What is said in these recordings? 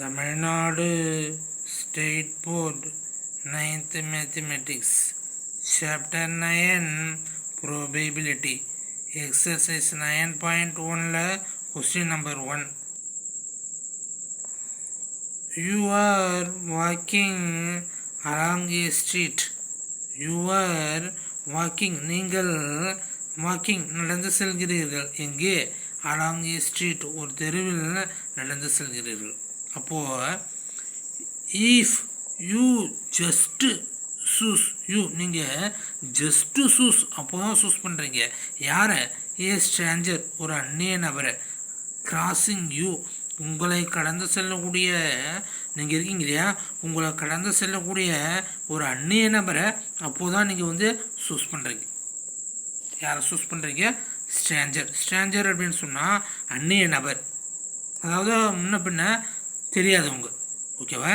Tamil Nadu state board 9th mathematics chapter 9 probability exercise 9.1 question number 1. You are walking along a street. You are walking, நீங்கள் walking நடந்து செல்கிறீர்கள். எங்கே? along a street, ஒரு தெருவில் நடந்து செல்கிறீர்கள். அப்போ if you just choose, you நீங்கள் just choose அப்போ தான் சூஸ் பண்ணுறீங்க. யாரை? a stranger, ஒரு அந்நிய நபரை. crossing you, உங்களை கடந்து செல்லக்கூடிய, நீங்கள் இருக்கீங்க இல்லையா, உங்களை கடந்து செல்லக்கூடிய ஒரு அந்நிய நபரை அப்போதான் நீங்கள் சூஸ் பண்ணுறீங்க. யாரை சூஸ் பண்ணுறீங்க? ஸ்ட்ரேஞ்சர். ஸ்ட்ரேஞ்சர் அப்படின்னு சொன்னால் அந்நிய நபர், அதாவது முன்ன பின்ன தெரியாதவங்க. ஓகேவா?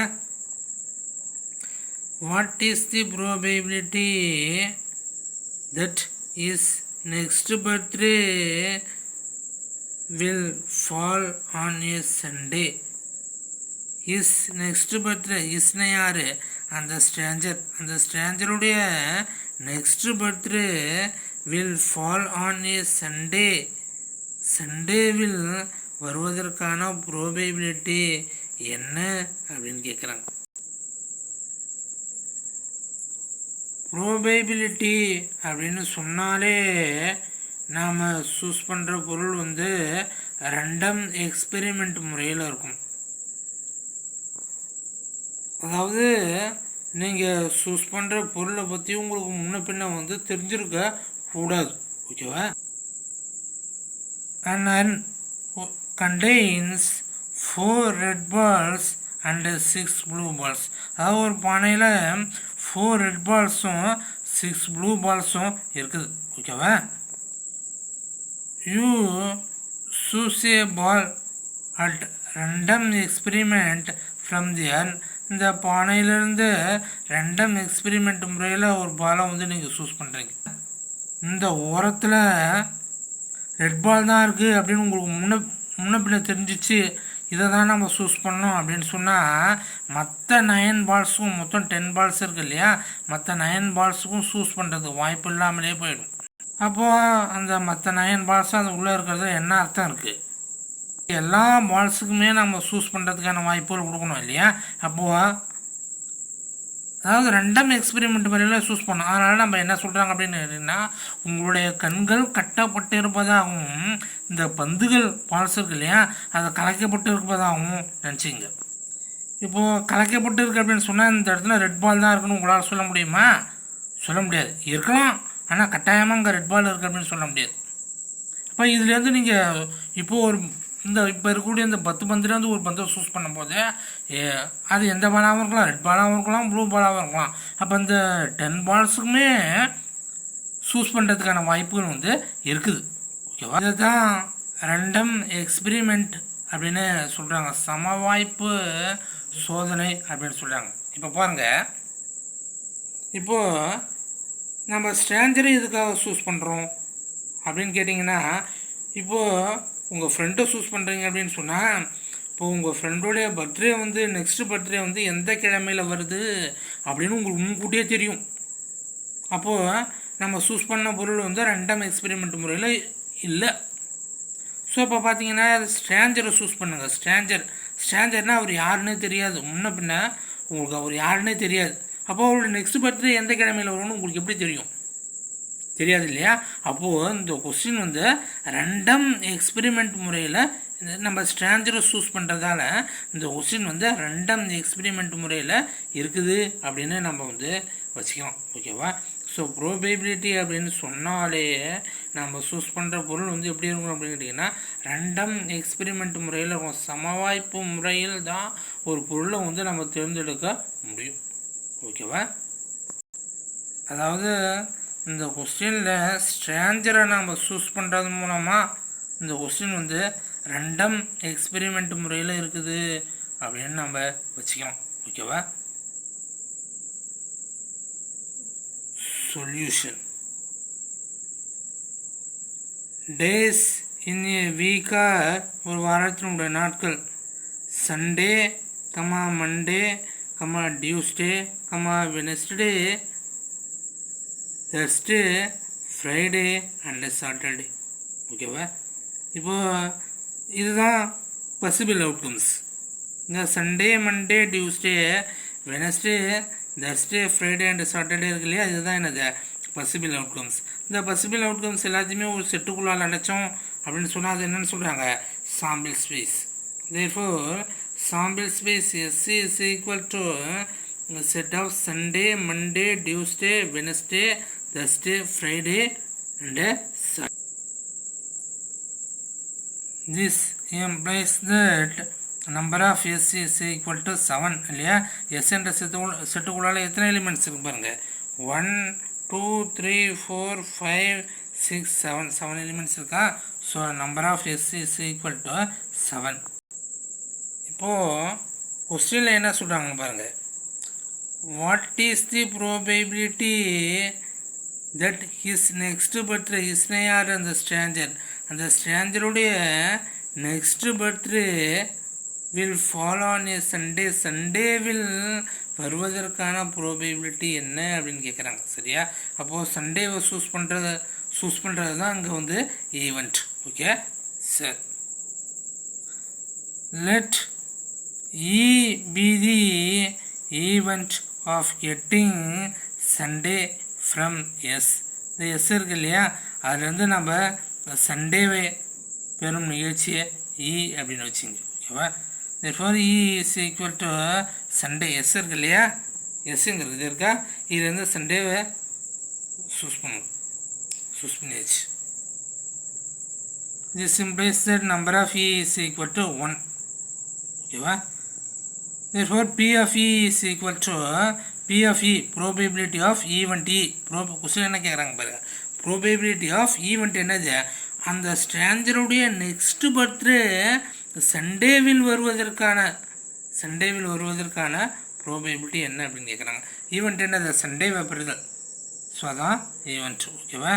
What is the probability that is next birthday will fall on a Sunday? Is next birthday, இஸ்னா யாரு? அந்த ஸ்ட்ரேஞ்சர். அந்த ஸ்ட்ரேஞ்சருடைய next birthday will fall on a Sunday. சண்டேவில் வருவதற்கான ப்ராபபிலிட்டி என்ன அப்படின்னு கேட்குறாங்க. ப்ராபபிலிட்டி அப்படின்னு சொன்னாலே நாம் சூஸ் பண்ணுற பொருள் ரேண்டம் எக்ஸ்பெரிமெண்ட் முறையில் இருக்கும். அதாவது நீங்கள் சூஸ் பண்ணுற பொருளை பற்றி உங்களுக்கு முன்ன பின்ன தெரிஞ்சிருக்க கூடாது. ஓகேவா? An urn contains 4 red balls and 6 blue balls. அதாவது ஒரு பானையில் 4 red balls-உம் 6 blue balls-உம் இருக்குது. ஓகேவா? You choose a ball at random experiment from the urn. இந்த பானையிலிருந்து ரேண்டம் எக்ஸ்பெரிமெண்ட் முறையில் ஒரு பாலை நீங்கள் சூஸ் பண்ணுறீங்க. இந்த ஓரத்தில் ரெட் பால் தான் இருக்குது அப்படின்னு உங்களுக்கு முன்ன பின்ன தெரிஞ்சிச்சு, இதை தான் நம்ம சூஸ் பண்ணோம் அப்படின்னு சொன்னால் மற்ற 9 பால்ஸுக்கும், மொத்தம் 10 பால்ஸ் இருக்குது இல்லையா, மற்ற 9 பால்ஸுக்கும் சூஸ் பண்ணுறதுக்கு வாய்ப்பு இல்லாமலே போயிடும். அப்போது அந்த மற்ற 9 பால்ஸும் அது உள்ளே இருக்கிறது என்ன அர்த்தம் இருக்குது? எல்லா பால்ஸுக்குமே நம்ம சூஸ் பண்ணுறதுக்கான வாய்ப்புகள் கொடுக்கணும் இல்லையா? அப்போது அதாவது ரெண்டம் எக்ஸ்பெரிமெண்ட் முறையில் சூஸ் பண்ணோம். அதனால் நம்ம என்ன சொல்கிறாங்க அப்படின்னு கேட்டிங்கன்னா, உங்களுடைய கண்கள் கட்டப்பட்டு இருப்பதாகவும் இந்த பந்துகள் பால்ஸ் இருக்கு இல்லையா, அதை கலைக்கப்பட்டு இருப்பதாகவும் நினச்சிங்க. இப்போது கலைக்கப்பட்டு இருக்கு அப்படின்னு சொன்னால் இந்த இடத்துல ரெட் பால் தான் இருக்குன்னு உங்களால் சொல்ல முடியுமா? சொல்ல முடியாது. இருக்கலாம், ஆனால் கட்டாயமாக இங்கே ரெட் பால் இருக்குது அப்படின்னு சொல்ல முடியாது. அப்போ இதுலேருந்து நீங்கள் இப்போது இப்போ இருக்கக்கூடிய இந்த 10 பந்துலேருந்து ஒரு பந்தை சூஸ் பண்ணும்போது அது எந்த பாலாகவும் இருக்கலாம், ரெட் பாலாகவும் இருக்கலாம், ப்ளூ பாலாகவும் இருக்கலாம். அப்போ இந்த 10 பால்ஸுக்குமே சூஸ் பண்ணுறதுக்கான வாய்ப்புகள் இருக்குது. ஓகேவா? இதுதான் ரேண்டம் எக்ஸ்பெரிமெண்ட் அப்படின்னு சொல்கிறாங்க, சமவாய்ப்பு சோதனை அப்படின்னு சொல்கிறாங்க. இப்போ பாருங்கள், இப்போது நம்ம ஸ்ட்ரேஞ்சரை எதுக்காக சூஸ் பண்ணுறோம் அப்படின்னு கேட்டிங்கன்னா, இப்போது உங்கள் ஃப்ரெண்டை சூஸ் பண்ணுறீங்க அப்படின்னு சொன்னால், இப்போது உங்கள் ஃப்ரெண்டோடைய பர்த்டே நெக்ஸ்ட் பர்த்டே எந்த கிழமையில் வருது அப்படின்னு உங்களுக்கு முன்கூட்டியே தெரியும். அப்போது நம்ம சூஸ் பண்ண பொருள் ரேண்டம் எக்ஸ்பெரிமெண்ட் முறையில் இல்லை. ஸோ இப்போ பார்த்தீங்கன்னா ஸ்ட்ரேஞ்சரை சூஸ் பண்ணுங்கள். ஸ்ட்ரேஞ்சர்னால் அவர் யாருன்னே தெரியாது, முன்ன பின்ன உங்களுக்கு அவர் யாருன்னே தெரியாது. அப்போ அவரோட நெக்ஸ்ட் பர்த்டே எந்த கிழமையில் வரும்னு உங்களுக்கு எப்படி தெரியும்? தெரியாது இல்லையா? அப்போது இந்த கொஸ்டின் ரேண்டம் எக்ஸ்பெரிமெண்ட் முறையில் நம்ம ஸ்ட்ரேஞ்சரை சூஸ் பண்ணுறதால இந்த கொஸ்டின் ரேண்டம் எக்ஸ்பெரிமெண்ட் முறையில் இருக்குது அப்படின்னு நம்ம வச்சுக்கலாம். ஓகேவா? ஸோ ப்ராபபிலிட்டி அப்படின்னு சொன்னாலே நம்ம சூஸ் பண்ணுற பொருள் எப்படி இருக்கும் அப்படின்னு கேட்டிங்கன்னா, ரேண்டம் எக்ஸ்பெரிமெண்ட் முறையில் இருக்கும். சமவாய்ப்பு முறையில் தான் ஒரு பொருளை நம்ம தேர்ந்தெடுக்க முடியும். ஓகேவா? அதாவது இந்த கொஸ்டினில் ஸ்ட்ரேஞ்சரை நம்ம சூஸ் பண்ணுறது மூலமாக இந்த கொஸ்டின் ரேண்டம் எக்ஸ்பெரிமெண்ட் முறையில் இருக்குது அப்படின்னு நம்ம வச்சுக்கலாம். ஓகேவா? Solution. Days in A week or ஒரு வாரத்தினுடைய நாட்கள். Sunday Monday Tuesday Wednesday Thursday Friday and Saturday. ஓகேவா? இப்போது இதுதான் பாசிபிள் அவுட்கம்ஸ். இந்த Sunday Monday Tuesday Wednesday Thursday Friday and Saturday இருக்கு இல்லையா, இதுதான் என்னது பாசிபிள் அவுட்கம்ஸ். இந்த பாசிபிள் அவுட்கம்ஸ் எல்லாத்தையுமே ஒரு செட்டுக்குள்ளால் அடைச்சோம் அப்படின்னு சொன்னால் அது என்னென்னு சொல்கிறாங்க, sample space. therefore sample space SC is equal to set of Sunday, Monday, Tuesday, Wednesday, Thursday, Friday and Saturday. This implies that number of S is equal to 7 இல்லையா. S என்ற செட்டுக்குள்ளால் எத்தனை எலிமெண்ட்ஸ் இருக்கு பாருங்க, 1 2 3 4 5 6 7 எலிமெண்ட்ஸ் இருக்கா. So number of S is equal to 7. இப்போது கொஸ்டினில் என்ன சொல்கிறாங்கன்னு பாருங்கள், what is the probability that his next birthday, ஹிஸ்னே யார், அந்த ஸ்ட்ரேஞ்சர், அந்த ஸ்ட்ரேஞ்சருடைய next birthday will fall on a Sunday, சண்டேவில் வருவதற்கான ப்ரோபபிலிட்டி என்ன அப்படின்னு கேட்குறாங்க. சரியா? அப்போது சண்டேவை சூஸ் பண்ணுறது தான் அங்கே வந்து event. Okay sir. Let E be the event of getting Sunday from S. இந்த S இருக்கு இல்லையா, அதுலேருந்து நம்ம சண்டேவை பெறும் நிகழ்ச்சியை E அப்படின்னு வச்சுங்க. ஓகேவா? therefore E is equal to Sunday. S இருக்கு இல்லையா, எஸ்ங்கிறது இது இருக்கா, இதுலேருந்து சண்டேவை சூஸ் பண்ணியாச்சு. this implies that number of E is equal to 1. ஓகேவா? therefore P of E is equal to P of E, probability of event E. Question என்ன கேட்குறாங்க பாருங்க, probability of event என்னது, அந்த ஸ்ட்ரேஞ்சருடைய நெக்ஸ்ட் பர்த்டே சண்டேவில் வருவதற்கான ப்ரோபபிலிட்டி என்ன அப்படின்னு கேட்குறாங்க. ஈவெண்ட் என்னது, சண்டேவை பெறுதல். ஸோ அதான் ஈவெண்ட். ஓகேவா?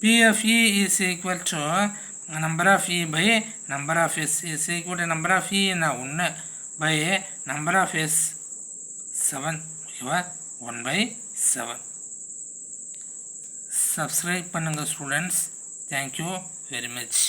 P of E is equal to number of E by number of S is equal to number of E na 1 by number of S 7. ஓகேவா? 1/7. subscribe பண்ணுங்க ஸ்டூடெண்ட்ஸ். Thank you very much.